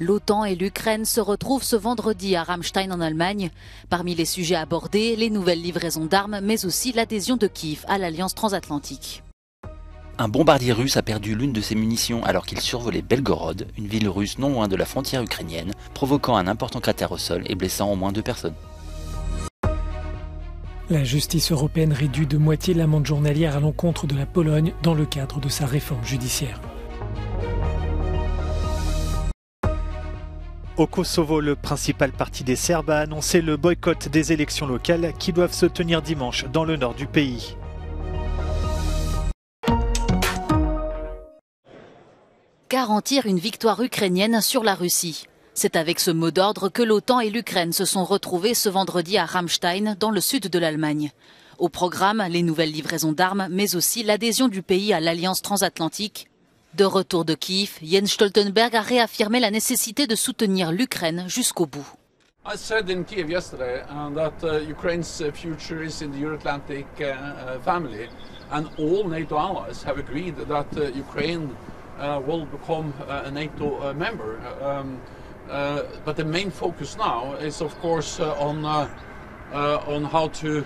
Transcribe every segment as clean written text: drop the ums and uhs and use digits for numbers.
L'OTAN et l'Ukraine se retrouvent ce vendredi à Ramstein en Allemagne. Parmi les sujets abordés, les nouvelles livraisons d'armes, mais aussi l'adhésion de Kiev à l'Alliance transatlantique. Un bombardier russe a perdu l'une de ses munitions alors qu'il survolait Belgorod, une ville russe non loin de la frontière ukrainienne, provoquant un important cratère au sol et blessant au moins 2 personnes. La justice européenne réduit de moitié l'amende journalière à l'encontre de la Pologne dans le cadre de sa réforme judiciaire. Au Kosovo, le principal parti des Serbes a annoncé le boycott des élections locales qui doivent se tenir dimanche dans le nord du pays. Garantir une victoire ukrainienne sur la Russie. C'est avec ce mot d'ordre que l'OTAN et l'Ukraine se sont retrouvés ce vendredi à Ramstein, dans le sud de l'Allemagne. Au programme, les nouvelles livraisons d'armes, mais aussi l'adhésion du pays à l'Alliance transatlantique. De retour de Kiev, Jens Stoltenberg a réaffirmé la nécessité de soutenir l'Ukraine jusqu'au bout. I said in Kiev yesterday that Ukraine's future is in the Euro-Atlantic family, and all NATO allies have agreed that Ukraine will become a NATO member. But the main focus now is, of course, on how to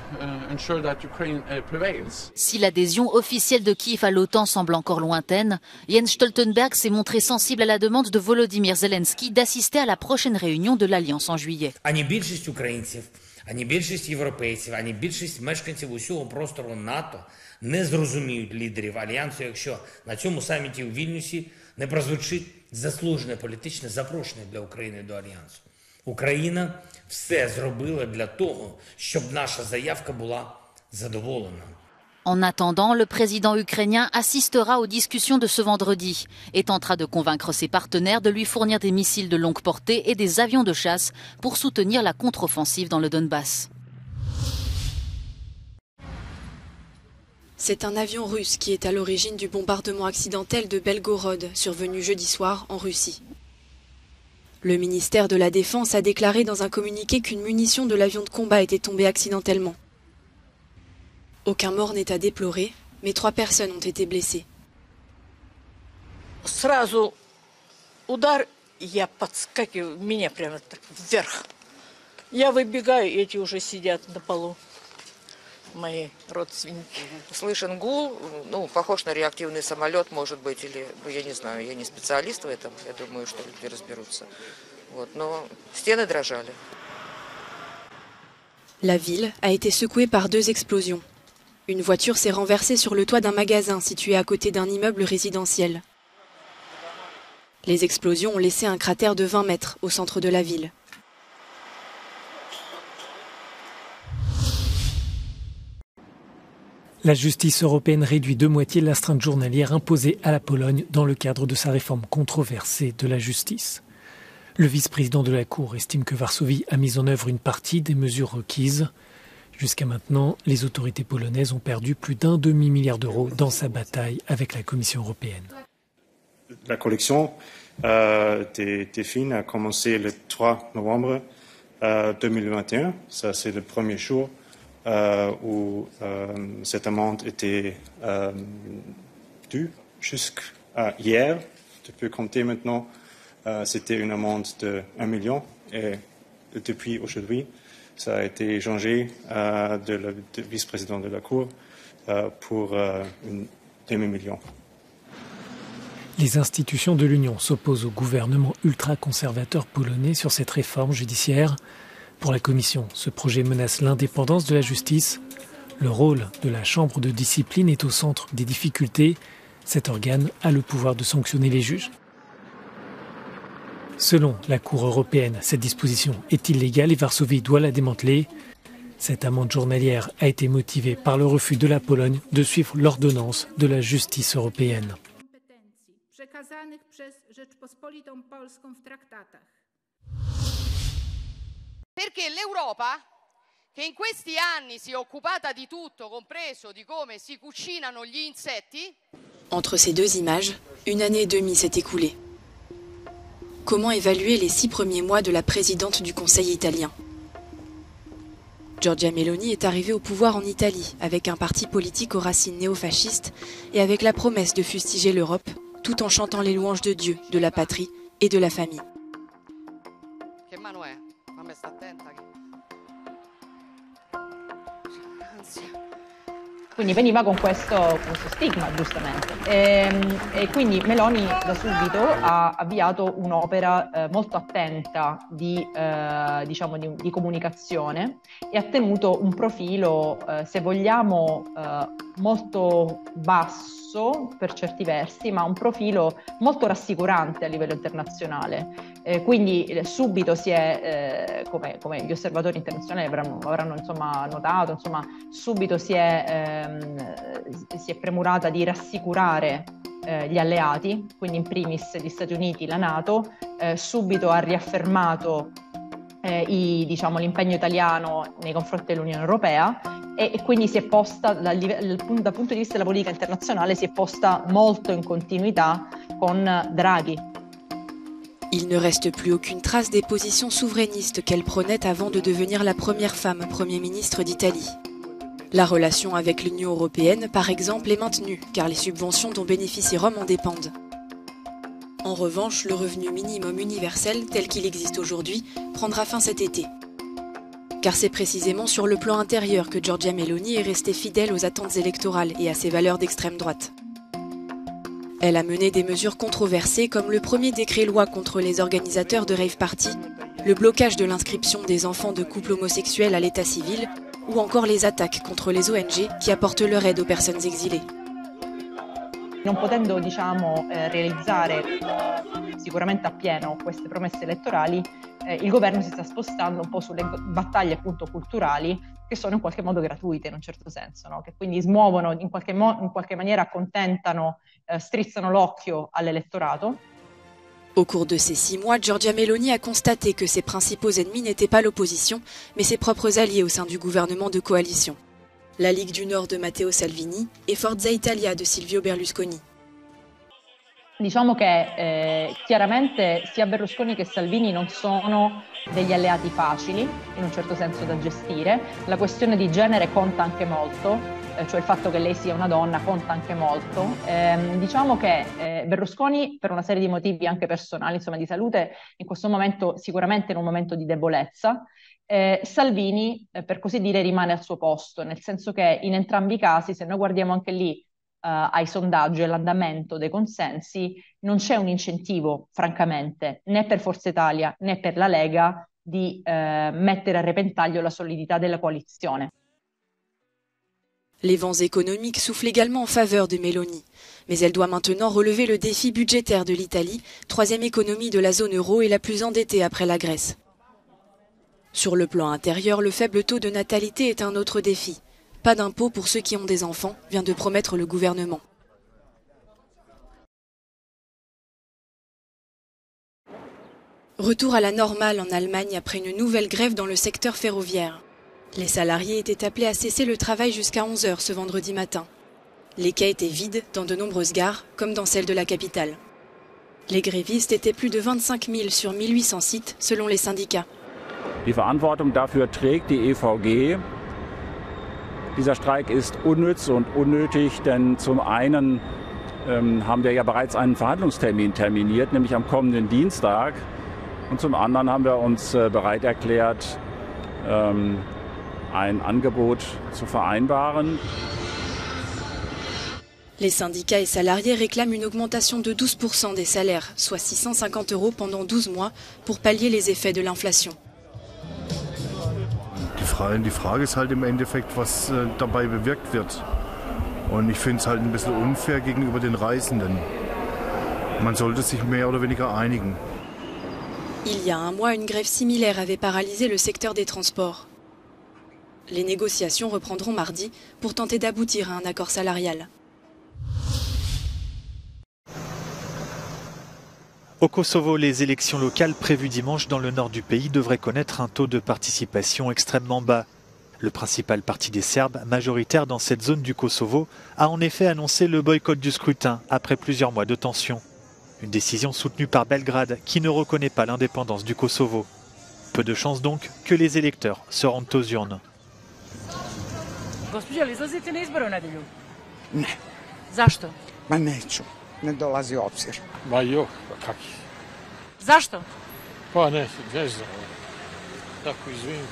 ensure that Ukraine prevails. Si l'adhésion officielle de Kiev à l'OTAN semble encore lointaine, Jens Stoltenberg s'est montré sensible à la demande de Volodymyr Zelensky d'assister à la prochaine réunion de l'Alliance en juillet. Більшість українців, ані більшість європейців, ані більшість мешканців усього простору НАТО не зрозуміють лідерів Альянсу, якщо на цьому саміті у Вільнюсі не прозвучить заслужене політичне запрошення для України до Альянсу. Україна все зробила для того, щоб наша заявка була задоволена. En attendant, le président ukrainien assistera aux discussions de ce vendredi et tentera de convaincre ses partenaires de lui fournir des missiles de longue portée et des avions de chasse pour soutenir la contre-offensive dans le Donbass. C'est un avion russe qui est à l'origine du bombardement accidentel de Belgorod, survenu jeudi soir en Russie. Le ministère de la Défense a déclaré dans un communiqué qu'une munition de l'avion de combat était tombée accidentellement. Aucun mort n'est à déplorer, mais 3 personnes ont été blessées. Сразу удар, я подскакиваю, меня прямо так вверх. Я выбегаю, эти уже сидят на полу. Мои родственники. Слышен гул, похож на реактивный самолет, может быть, или, я не знаю, я не специалист в этом, я думаю, что люди разберутся. Но стены дрожали. La ville a été secouée par 2 explosions. Une voiture s'est renversée sur le toit d'un magasin situé à côté d'un immeuble résidentiel. Les explosions ont laissé un cratère de 20 mètres au centre de la ville. La justice européenne réduit de moitié l'astreinte journalière imposée à la Pologne dans le cadre de sa réforme controversée de la justice. Le vice-président de la Cour estime que Varsovie a mis en œuvre une partie des mesures requises. Jusqu'à maintenant, les autorités polonaises ont perdu plus d'1 demi-milliard d'euros dans sa bataille avec la Commission européenne. La collection des films a commencé le 3 novembre 2021. Ça, c'est le premier jour où cette amende était due. Jusqu'à hier, tu peux compter maintenant, c'était une amende de 1 million. Et depuis aujourd'hui, ça a été changé de le vice-président de la Cour pour une demi-million. Les institutions de l'Union s'opposent au gouvernement ultra-conservateur polonais sur cette réforme judiciaire. Pour la Commission, ce projet menace l'indépendance de la justice. Le rôle de la Chambre de discipline est au centre des difficultés. Cet organe a le pouvoir de sanctionner les juges. Selon la Cour européenne, cette disposition est illégale et Varsovie doit la démanteler. Cette amende journalière a été motivée par le refus de la Pologne de suivre l'ordonnance de la justice européenne. Perché l'Europa, che in questi anni si è occupata di tutto, compreso di come si cucinano gli insetti. Entre ces 2 images, 1 année et demie s'est écoulée. Comment évaluer les 6 premiers mois de la présidente du Conseil italien? Giorgia Meloni est arrivée au pouvoir en Italie avec un parti politique aux racines néofascistes et avec la promesse de fustiger l'Europe, tout en chantant les louanges de Dieu, de la patrie et de la famille. sta attenta che... Ansia. Quindi veniva con questo stigma, giustamente. E quindi Meloni da subito ha avviato un'opera molto attenta di comunicazione e ha tenuto un profilo, se vogliamo, molto basso per certi versi, ma un profilo molto rassicurante a livello internazionale. Quindi subito si è, come gli osservatori internazionali avranno insomma, notato, insomma, subito si è premurata di rassicurare gli alleati, quindi in primis gli Stati Uniti, la NATO, subito ha riaffermato l'impegno italiano nei confronti dell'Unione Europea e quindi si è posta, dal punto di vista della politica internazionale, si è posta molto in continuità con Draghi. Il ne reste plus aucune trace des positions souverainistes qu'elle prônait avant de devenir la première femme Premier ministre d'Italie. La relation avec l'Union européenne, par exemple, est maintenue, car les subventions dont bénéficie Rome en dépendent. En revanche, le revenu minimum universel, tel qu'il existe aujourd'hui, prendra fin cet été. Car c'est précisément sur le plan intérieur que Giorgia Meloni est restée fidèle aux attentes électorales et à ses valeurs d'extrême droite. Elle a mené des mesures controversées comme le premier décret-loi contre les organisateurs de rave party, le blocage de l'inscription des enfants de couples homosexuels à l'état civil ou encore les attaques contre les ONG qui apportent leur aide aux personnes exilées. Non potendo, realizzare sicuramente appieno queste promesse elettorali, il governo si sta spostando un po' sulle battaglie appunto culturali che sono in qualche modo gratuite in un certo senso, no? Che quindi smuovono, in qualche maniera accontentano, strizzano l'occhio all'elettorato. Au cours de ces 6 mois, Giorgia Meloni a constaté que ses principaux ennemis n'étaient pas l'opposition, mais ses propres alliés au sein du gouvernement de coalition. La Ligue du Nord de Matteo Salvini et Forza Italia de Silvio Berlusconi. Diciamo che chiaramente sia Berlusconi che Salvini non sono degli alleati facili, in un certo senso da gestire. La questione di genere conta anche molto, cioè il fatto che lei sia una donna conta anche molto. Diciamo che Berlusconi, per una serie di motivi anche personali, insomma di salute, in questo momento sicuramente in un momento di debolezza. Salvini, per così dire, rimane al suo posto, nel senso che in entrambi i casi, se noi guardiamo anche lì ai sondaggi e all'andamento dei consensi, non c'è un incentivo, francamente, né per Forza Italia né per la Lega di mettere a repentaglio la solidità della coalizione. Les vents économiques soufflent également en faveur de Meloni, mais elle doit maintenant relever le défi budgétaire de l'Italie, 3e économie de la zone euro et la plus endettée après la Grèce. Sur le plan intérieur, le faible taux de natalité est un autre défi. Pas d'impôt pour ceux qui ont des enfants, vient de promettre le gouvernement. Retour à la normale en Allemagne après une nouvelle grève dans le secteur ferroviaire. Les salariés étaient appelés à cesser le travail jusqu'à 11 h ce vendredi matin. Les quais étaient vides dans de nombreuses gares, comme dans celle de la capitale. Les grévistes étaient plus de 25 000 sur 1800 sites, selon les syndicats. Die Verantwortung dafür trägt die EVG. Dieser Streik ist unnütz und unnötig, denn zum einen haben wir ja bereits einen Verhandlungstermin terminiert, nämlich am kommenden Dienstag. Und zum anderen haben wir uns bereit erklärt, ein Angebot zu vereinbaren. Les syndicats et salariés réclament une augmentation de 12% des salaires, soit 650 € pendant 12 mois, pour pallier les effets de l'inflation. Die Frage ist halt im Endeffekt, was dabei bewirkt wird. Und ich finde es halt ein bisschen unfair gegenüber den Reisenden. Man sollte sich mehr oder weniger einigen. Il y a un mois, une grève similaire avait paralysé le secteur des transports. Les négociations reprendront mardi pour tenter d'aboutir à un accord salarial. Au Kosovo, les élections locales prévues dimanche dans le nord du pays devraient connaître un taux de participation extrêmement bas. Le principal parti des Serbes, majoritaire dans cette zone du Kosovo, a en effet annoncé le boycott du scrutin après plusieurs mois de tension. Une décision soutenue par Belgrade qui ne reconnaît pas l'indépendance du Kosovo. Peu de chance donc que les électeurs se rendent aux urnes. Gospođo, ali izlazite na izbore u nedelju? Ne. Zašto? Ma neću, ne dolazi u obzir. Zašto? Pa ne znam. Kako izvini?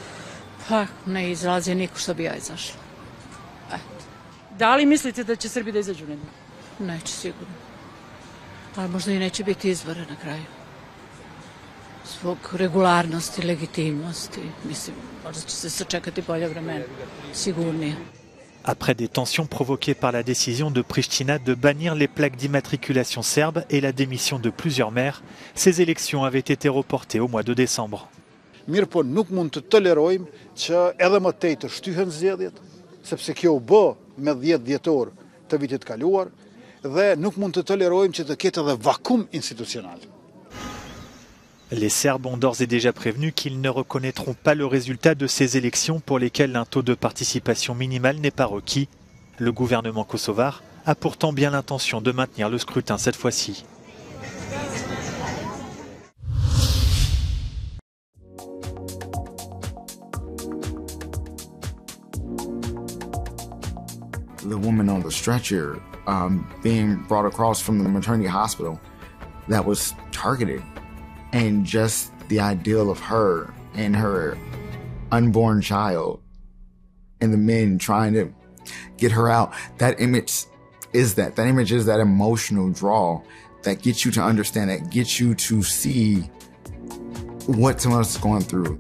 Pa, ne izlazi niko što bi ja izašla. Eto. Da li mislite da će Srbi da izađu na njih? Neće sigurno. Ali možda i neće biti izbora na kraju. Zbog regularnosti, legitimnosti. Mislim, možda će se sačekati bolje vremena. Sigurnije. Après des tensions provoquées par la décision de Pristina de bannir les plaques d'immatriculation serbes et la démission de plusieurs maires, ces élections avaient été reportées au mois de décembre. Mirë po nuk mund të tolerojmë që edhe më tej të shtyhen zgjedhjet, sepse kjo u bë me 10 dhjetor të vitit kaluar dhe nuk mund të tolerojmë që të ketë edhe vakum institucional. Les Serbes ont d'ores et déjà prévenu qu'ils ne reconnaîtront pas le résultat de ces élections pour lesquelles un taux de participation minimal n'est pas requis. Le gouvernement kosovar a pourtant bien l'intention de maintenir le scrutin cette fois-ci. The woman on the stretcher being brought across from the maternity hospital that was targeted. And just the ideal of her and her unborn child and the men trying to get her out, that image is that emotional draw that gets you to understand, that gets you to see what someone else is going through.